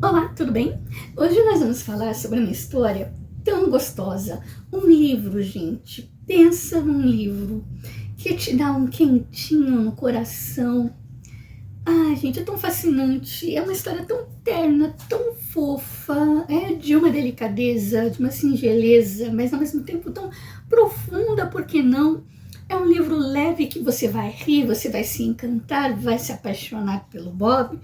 Olá, tudo bem? Hoje nós vamos falar sobre uma história tão gostosa. Um livro, gente. Pensa num livro que te dá um quentinho no coração. Ai, gente, é tão fascinante. É uma história tão terna, tão fofa. É de uma delicadeza, de uma singeleza, mas ao mesmo tempo tão profunda, por que não? É um livro leve que você vai rir, você vai se encantar, vai se apaixonar pelo Bob,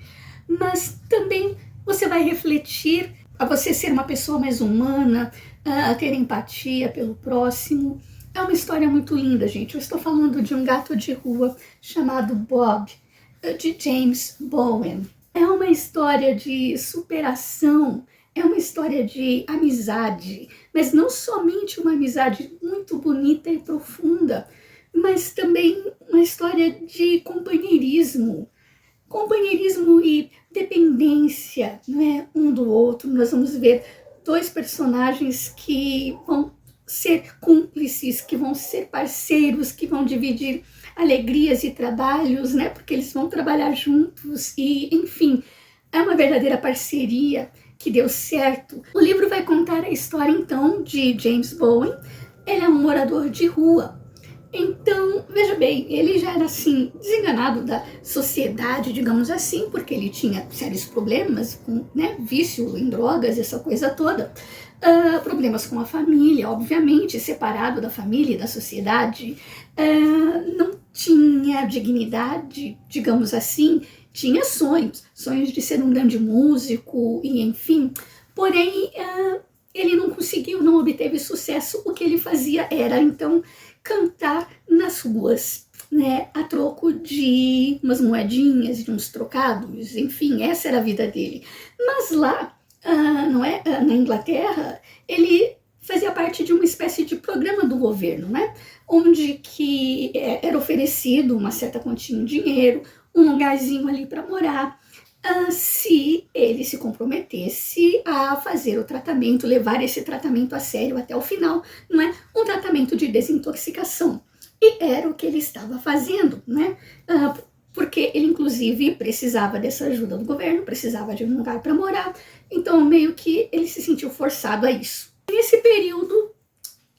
mas também você vai refletir a você ser uma pessoa mais humana, a ter empatia pelo próximo. É uma história muito linda, gente. Eu estou falando de um gato de rua chamado Bob, de James Bowen. É uma história de superação, é uma história de amizade, mas não somente uma amizade muito bonita e profunda, mas também uma história de companheirismo e dependência, não é, um do outro. Nós vamos ver dois personagens que vão ser cúmplices, que vão ser parceiros, que vão dividir alegrias e trabalhos, né? Porque eles vão trabalhar juntos e, enfim, é uma verdadeira parceria que deu certo. O livro vai contar a história, então, de James Bowen. Ele é um morador de rua. Então, veja bem, ele já era assim, desenganado da sociedade, digamos assim, porque ele tinha sérios problemas com, né, vício em drogas, essa coisa toda. Problemas com a família, obviamente, separado da família e da sociedade. Não tinha dignidade, digamos assim, tinha sonhos de ser um grande músico e enfim, porém ele não conseguiu, não obteve sucesso. O que ele fazia era então cantar nas ruas, né, a troco de umas moedinhas, de uns trocados, enfim, essa era a vida dele. Mas lá, não é, na Inglaterra, ele fazia parte de uma espécie de programa do governo, né, onde que era oferecido uma certa quantia de dinheiro, um lugarzinho ali para morar, se ele se comprometesse a fazer o tratamento, levar esse tratamento a sério até o final, não é? Um tratamento de desintoxicação. E era o que ele estava fazendo, né? Porque ele, inclusive, precisava dessa ajuda do governo, precisava de um lugar para morar, então meio que ele se sentiu forçado a isso. Nesse período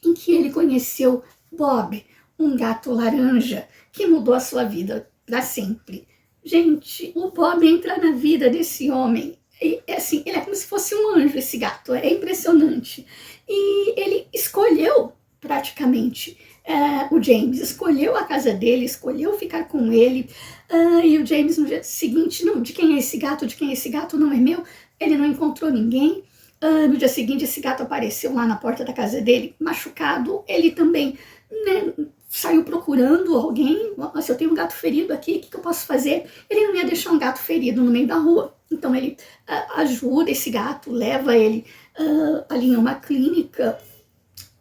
em que ele conheceu Bob, um gato laranja, que mudou a sua vida para sempre. Gente, o Bob entra na vida desse homem. E, assim, ele é como se fosse um anjo, esse gato. É impressionante. E ele escolheu, praticamente, o James. Escolheu a casa dele, escolheu ficar com ele. E o James, no dia seguinte, não, de quem é esse gato? De quem é esse gato? Não é meu. Ele não encontrou ninguém. No dia seguinte, esse gato apareceu lá na porta da casa dele, machucado. Ele também, né, saiu procurando alguém. Se eu tenho um gato ferido aqui, o que eu posso fazer? Ele não ia deixar um gato ferido no meio da rua. Então ele ajuda esse gato, leva ele ali em uma clínica,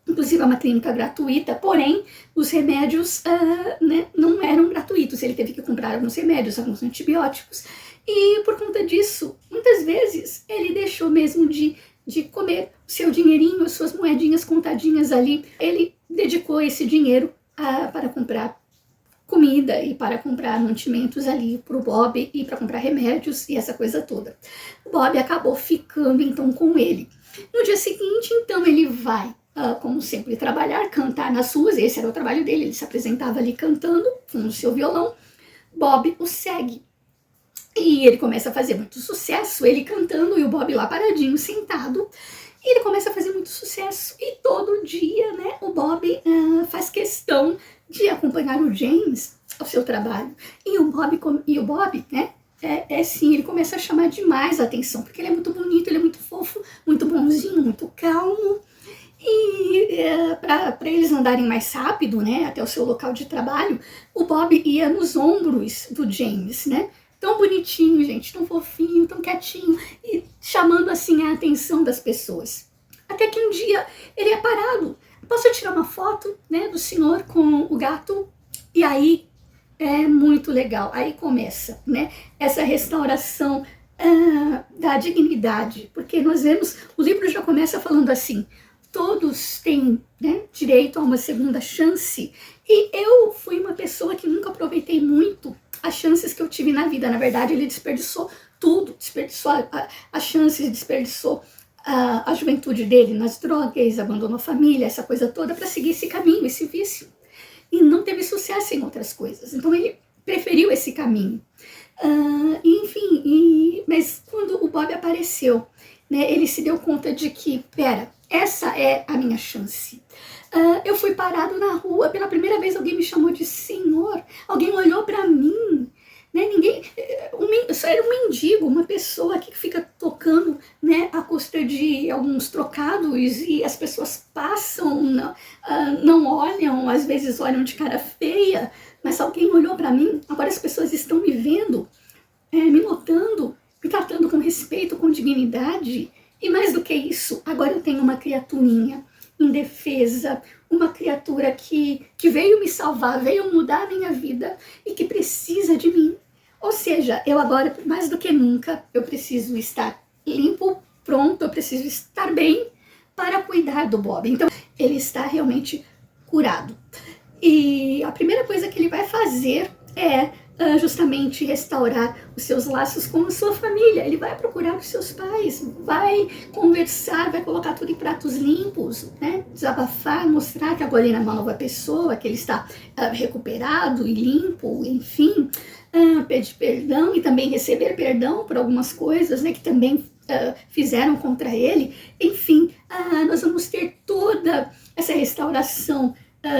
inclusive é uma clínica gratuita, porém os remédios né, não eram gratuitos. Ele teve que comprar alguns remédios, alguns antibióticos. E por conta disso, muitas vezes ele deixou mesmo de comer o seu dinheirinho, as suas moedinhas contadinhas ali. Ele dedicou esse dinheiro para comprar comida e para comprar mantimentos ali para o Bob e para comprar remédios e essa coisa toda. O Bob acabou ficando então com ele. No dia seguinte, então, ele vai, como sempre, trabalhar, cantar nas ruas. Esse era o trabalho dele, ele se apresentava ali cantando com o seu violão. Bob o segue. E ele começa a fazer muito sucesso, ele cantando e o Bob lá paradinho, sentado. E ele começa a fazer muito sucesso. E todo dia, né, o Bob faz questão de acompanhar o James ao seu trabalho. E o Bob, né, sim, ele começa a chamar demais a atenção, porque ele é muito bonito, ele é muito fofo, muito bonzinho, muito calmo. E para eles andarem mais rápido, né, até o seu local de trabalho, o Bob ia nos ombros do James, né? Tão bonitinho, gente, tão fofinho, tão quietinho, e chamando assim a atenção das pessoas. Até que um dia ele é parado. Posso tirar uma foto, né, do senhor com o gato? E aí é muito legal. Aí começa, né, essa restauração da dignidade, porque nós vemos, o livro já começa falando assim: todos têm, né, direito a uma segunda chance. E eu fui uma pessoa que nunca aproveitei muito as chances que eu tive na vida. Na verdade, ele desperdiçou tudo, desperdiçou as chances, desperdiçou a juventude dele nas drogas, abandonou a família, essa coisa toda, para seguir esse caminho, esse vício. E não teve sucesso em outras coisas. Então ele preferiu esse caminho. Enfim, mas quando o Bob apareceu, né, ele se deu conta de que, pera, essa é a minha chance. Eu fui parado na rua, pela primeira vez alguém me chamou de senhor, alguém olhou para mim, né, só era um mendigo, uma pessoa que fica tocando, né, à custa de alguns trocados, e as pessoas passam, não olham, às vezes olham de cara feia, mas alguém olhou para mim. Agora as pessoas estão me vendo, me notando, me tratando com respeito, com dignidade. E mais do que isso, agora eu tenho uma criaturinha indefesa, uma criatura que veio me salvar, veio mudar a minha vida e que precisa de mim. Ou seja, eu agora, mais do que nunca, eu preciso estar limpo, pronto, eu preciso estar bem para cuidar do Bob. Então, ele está realmente curado. E a primeira coisa que ele vai fazer é justamente restaurar os seus laços com a sua família. Ele vai procurar os seus pais, vai conversar, vai colocar tudo em pratos limpos, né? Desabafar, mostrar que agora ele é uma nova pessoa, que ele está recuperado e limpo, enfim, pedir perdão e também receber perdão por algumas coisas, né, que também fizeram contra ele. Enfim, nós vamos ter toda essa restauração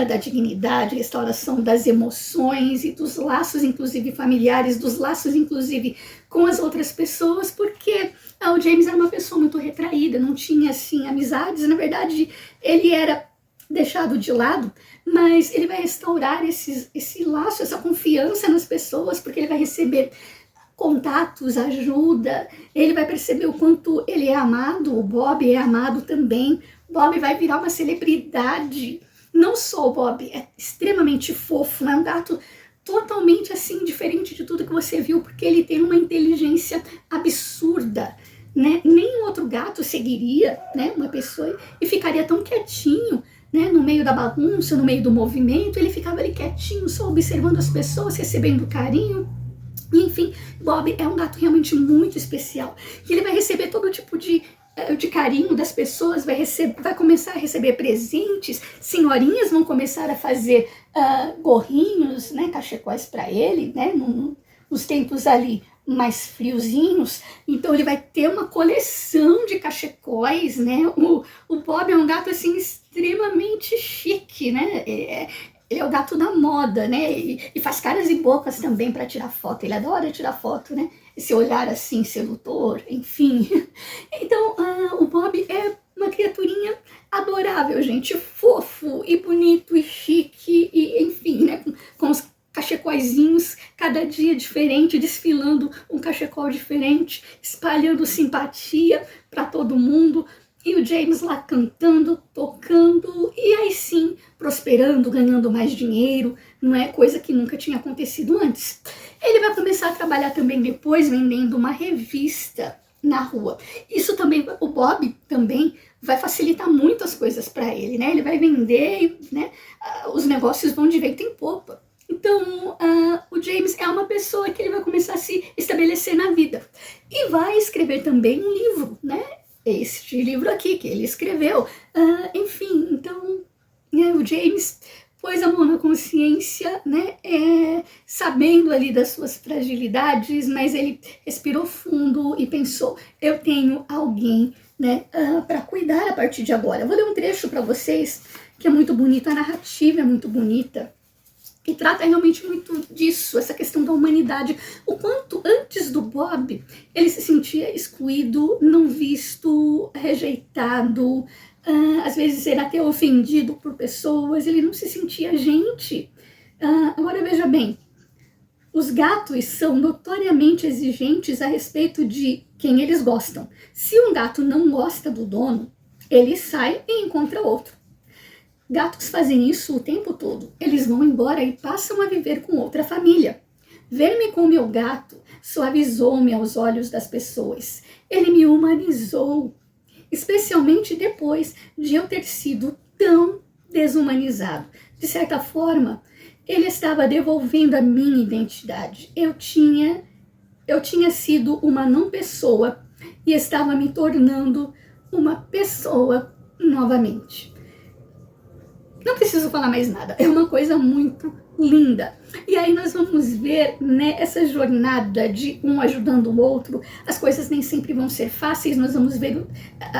da dignidade, restauração das emoções e dos laços, inclusive familiares, dos laços, inclusive, com as outras pessoas, porque o James era uma pessoa muito retraída, não tinha, assim, amizades. Na verdade, ele era deixado de lado, mas ele vai restaurar esse laço, essa confiança nas pessoas, porque ele vai receber contatos, ajuda, ele vai perceber o quanto ele é amado, o Bob é amado também. O Bob vai virar uma celebridade. Não só o Bob é extremamente fofo, é um gato totalmente assim, diferente de tudo que você viu, porque ele tem uma inteligência absurda, né? Nenhum outro gato seguiria, né, uma pessoa e ficaria tão quietinho, né, no meio da bagunça, no meio do movimento. Ele ficava ali quietinho, só observando as pessoas, recebendo carinho. Enfim, Bob é um gato realmente muito especial, e ele vai receber todo tipo de carinho das pessoas, vai começar a receber presentes, senhorinhas vão começar a fazer gorrinhos, né, cachecóis para ele, né, nos tempos ali mais friozinhos. Então ele vai ter uma coleção de cachecóis, né. O Bob é um gato assim extremamente chique, né, ele é o gato da moda, né, e faz caras e bocas também para tirar foto. Ele adora tirar foto, né, esse olhar assim sedutor, enfim. Então, o Bob é uma criaturinha adorável, gente, fofo e bonito e chique, e enfim, né, com os cachecóizinhos, cada dia diferente, desfilando um cachecol diferente, espalhando simpatia para todo mundo. E o James lá cantando, tocando, e aí sim, prosperando, ganhando mais dinheiro, não é coisa que nunca tinha acontecido antes. Ele vai começar a trabalhar também depois, vendendo uma revista na rua. Isso também, o Bob também vai facilitar muito as coisas para ele, né? Ele vai vender, né? Os negócios vão de vento em popa. Então, o James é uma pessoa que ele vai começar a se estabelecer na vida. E vai escrever também um livro, né? Este livro aqui que ele escreveu. Enfim, então, o James pôs a mão na consciência, né, sabendo ali das suas fragilidades, mas ele respirou fundo e pensou, eu tenho alguém, né, para cuidar a partir de agora. Eu vou ler um trecho para vocês que é muito bonito, a narrativa é muito bonita, e trata realmente muito disso, essa questão da humanidade. O quanto antes do Bob ele se sentia excluído, não visto, rejeitado, às vezes era até ofendido por pessoas, ele não se sentia gente. Agora veja bem, os gatos são notoriamente exigentes a respeito de quem eles gostam. Se um gato não gosta do dono, ele sai e encontra outro. Gatos fazem isso o tempo todo. Eles vão embora e passam a viver com outra família. Ver-me com meu gato suavizou-me aos olhos das pessoas. Ele me humanizou, especialmente depois de eu ter sido tão desumanizado. De certa forma, ele estava devolvendo a minha identidade. Eu tinha sido uma não pessoa e estava me tornando uma pessoa novamente. Não preciso falar mais nada, é uma coisa muito linda. E aí nós vamos ver, né, essa jornada de um ajudando o outro. As coisas nem sempre vão ser fáceis, nós vamos ver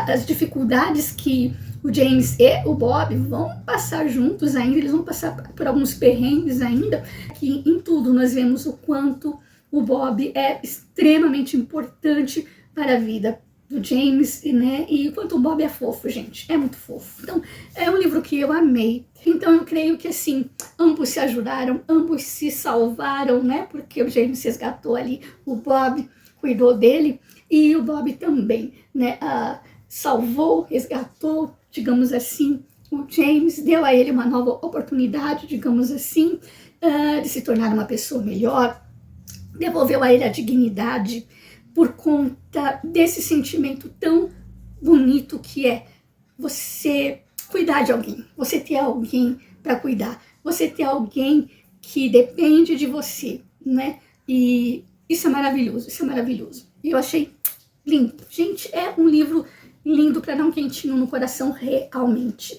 as dificuldades que o James e o Bob vão passar juntos ainda, eles vão passar por alguns perrengues ainda, que em tudo nós vemos o quanto o Bob é extremamente importante para a vida do James, né? E o quanto o Bob é fofo, gente, é muito fofo. Então, é um livro que eu amei. Então, eu creio que, assim, ambos se ajudaram, ambos se salvaram, né? Porque o James resgatou ali o Bob, cuidou dele, e o Bob também, né? Salvou, resgatou, digamos assim, o James, deu a ele uma nova oportunidade, digamos assim, de se tornar uma pessoa melhor, devolveu a ele a dignidade, por conta desse sentimento tão bonito que é você cuidar de alguém, você ter alguém para cuidar, você ter alguém que depende de você, né? E isso é maravilhoso, isso é maravilhoso. E eu achei lindo. Gente, é um livro lindo para dar um quentinho no coração realmente.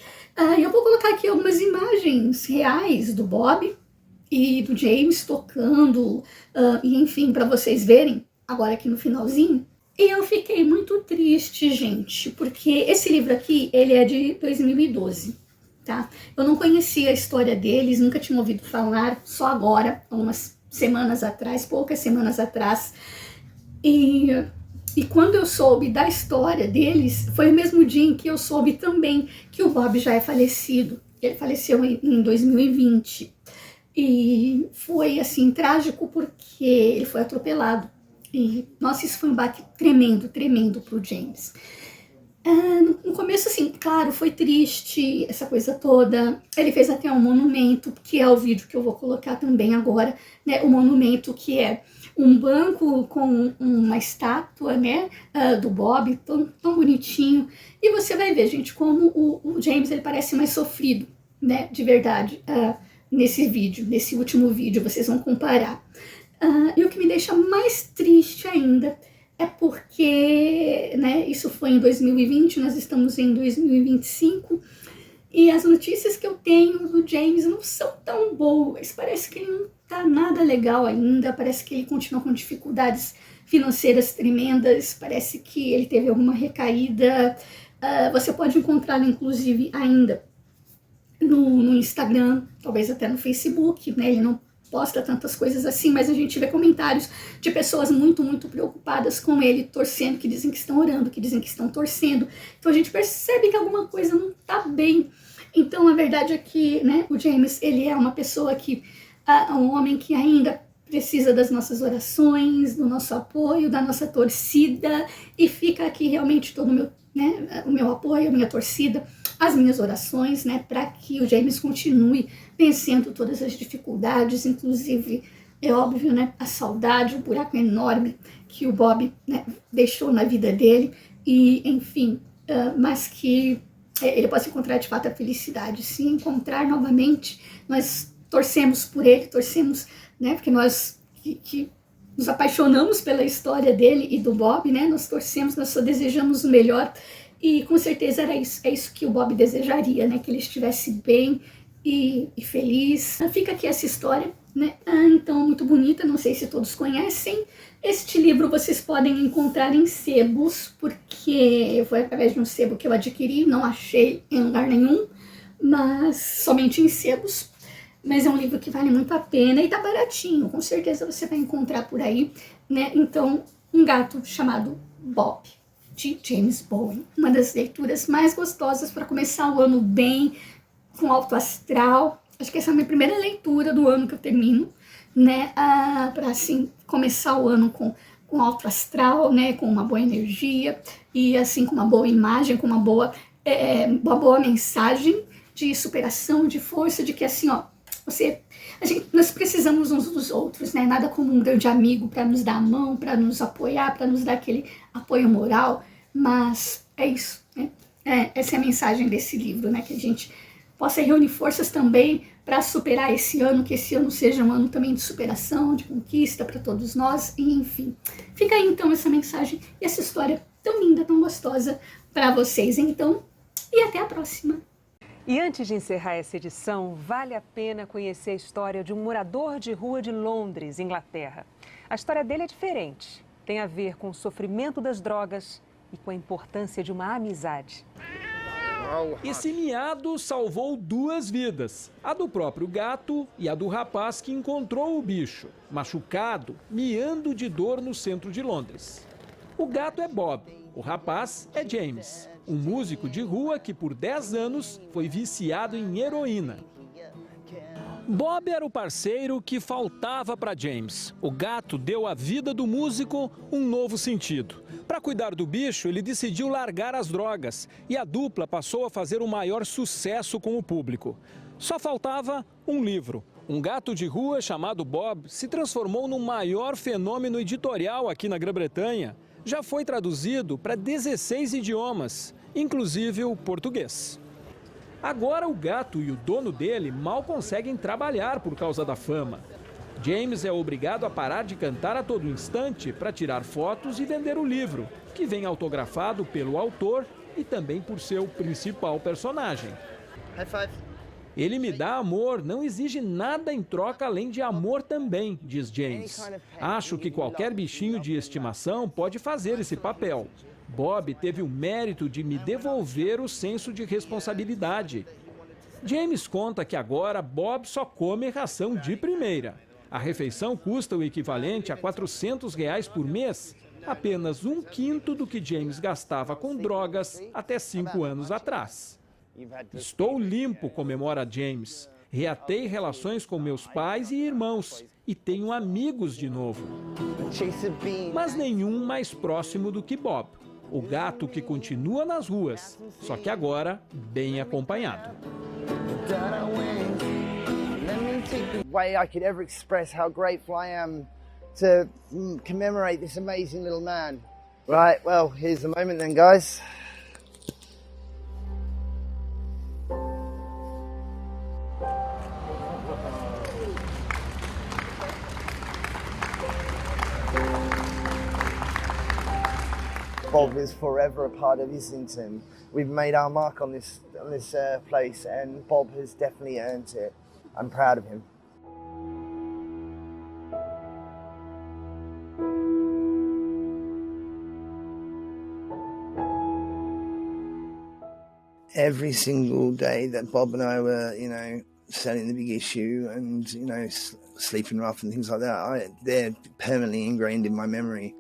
Eu vou colocar aqui algumas imagens reais do Bob e do James tocando, e enfim, para vocês verem agora aqui no finalzinho. E eu fiquei muito triste, gente, porque esse livro aqui, ele é de 2012, tá? Eu não conhecia a história deles, nunca tinha ouvido falar, só agora, umas semanas atrás, poucas semanas atrás. E quando eu soube da história deles, foi o mesmo dia em que eu soube também que o Bob já é falecido. Ele faleceu em 2020. E foi, assim, trágico porque ele foi atropelado. E, nossa, isso foi um baque tremendo, tremendo pro James. No começo, assim, claro, foi triste, essa coisa toda. Ele fez até um monumento, que é o vídeo que eu vou colocar também agora, né? O monumento que é um banco com uma estátua, né, do Bob, tão bonitinho. E você vai ver, gente, como o James, ele parece mais sofrido, né, de verdade, nesse vídeo, nesse último vídeo, vocês vão comparar. E o que me deixa mais triste ainda é porque, né, isso foi em 2020, nós estamos em 2025, e as notícias que eu tenho do James não são tão boas. Parece que ele não tá nada legal ainda, parece que ele continua com dificuldades financeiras tremendas, parece que ele teve alguma recaída. Você pode encontrá-lo, inclusive, ainda no Instagram, talvez até no Facebook, né? Ele não posta tantas coisas assim, mas a gente vê comentários de pessoas muito, muito preocupadas com ele, torcendo, que dizem que estão orando, que dizem que estão torcendo. Então a gente percebe que alguma coisa não tá bem. Então a verdade é que, né, o James, ele é uma pessoa que, um homem que ainda precisa das nossas orações, do nosso apoio, da nossa torcida, e fica aqui realmente todo o meu apoio, a minha torcida, as minhas orações, né, para que o James continue vencendo todas as dificuldades, inclusive, é óbvio, né, a saudade, o buraco enorme que o Bob, né, deixou na vida dele, e enfim, mas que ele possa encontrar de fato a felicidade, se encontrar novamente. Nós torcemos por ele, torcemos, né, porque nós que nos apaixonamos pela história dele e do Bob, né, nós torcemos, nós só desejamos o melhor. E com certeza é isso que o Bob desejaria, né? Que ele estivesse bem e feliz. Fica aqui essa história, né? Então, muito bonita, não sei se todos conhecem. Este livro vocês podem encontrar em sebos, porque foi através de um sebo que eu adquiri, não achei em lugar nenhum, mas somente em sebos. Mas é um livro que vale muito a pena e tá baratinho, com certeza você vai encontrar por aí, né? Então, Um Gato Chamado Bob, de James Bowen. Uma das leituras mais gostosas para começar o ano bem, com alto astral. Acho que essa é a minha primeira leitura do ano que eu termino, né? Para assim começar o ano com alto astral, né? Com uma boa energia e assim com uma boa imagem, com uma boa mensagem de superação, de força, de que assim, ó, nós precisamos uns dos outros, né? Nada como um grande amigo para nos dar a mão, para nos apoiar, para nos dar aquele apoio moral, mas é isso, né? Essa é a mensagem desse livro, né? Que a gente possa reunir forças também para superar esse ano, que esse ano seja um ano também de superação, de conquista para todos nós, e enfim. Fica aí então essa mensagem e essa história tão linda, tão gostosa para vocês. Então, e até a próxima. E antes de encerrar essa edição, vale a pena conhecer a história de um morador de rua de Londres, Inglaterra. A história dele é diferente. Tem a ver com o sofrimento das drogas e com a importância de uma amizade. Esse miado salvou 2 vidas, a do próprio gato e a do rapaz que encontrou o bicho, machucado, miando de dor no centro de Londres. O gato é Bob, o rapaz é James, um músico de rua que por 10 anos foi viciado em heroína. Bob era o parceiro que faltava para James. O gato deu à vida do músico um novo sentido. Para cuidar do bicho, ele decidiu largar as drogas e a dupla passou a fazer o maior sucesso com o público. Só faltava um livro. Um gato de rua chamado Bob se transformou no maior fenômeno editorial aqui na Grã-Bretanha. Já foi traduzido para 16 idiomas, inclusive o português. Agora o gato e o dono dele mal conseguem trabalhar por causa da fama. James é obrigado a parar de cantar a todo instante para tirar fotos e vender o livro, que vem autografado pelo autor e também por seu principal personagem. High five. Ele me dá amor, não exige nada em troca além de amor também, diz James. Acho que qualquer bichinho de estimação pode fazer esse papel. Bob teve o mérito de me devolver o senso de responsabilidade. James conta que agora Bob só come ração de primeira. A refeição custa o equivalente a R$ 400 por mês, apenas 1/5 do que James gastava com drogas até 5 anos atrás. Estou limpo, comemora James. Reatei relações com meus pais e irmãos e tenho amigos de novo. Mas nenhum mais próximo do que Bob, o gato que continua nas ruas, só que agora bem acompanhado. Way I could ever express how grateful I am to commemorate this amazing little man. Right, well, here's the moment then, guys. Bob is forever a part of Islington. We've made our mark on this place, and Bob has definitely earned it. I'm proud of him. Every single day that Bob and I were, selling the big issue and, sleeping rough and things like that, they're permanently ingrained in my memory.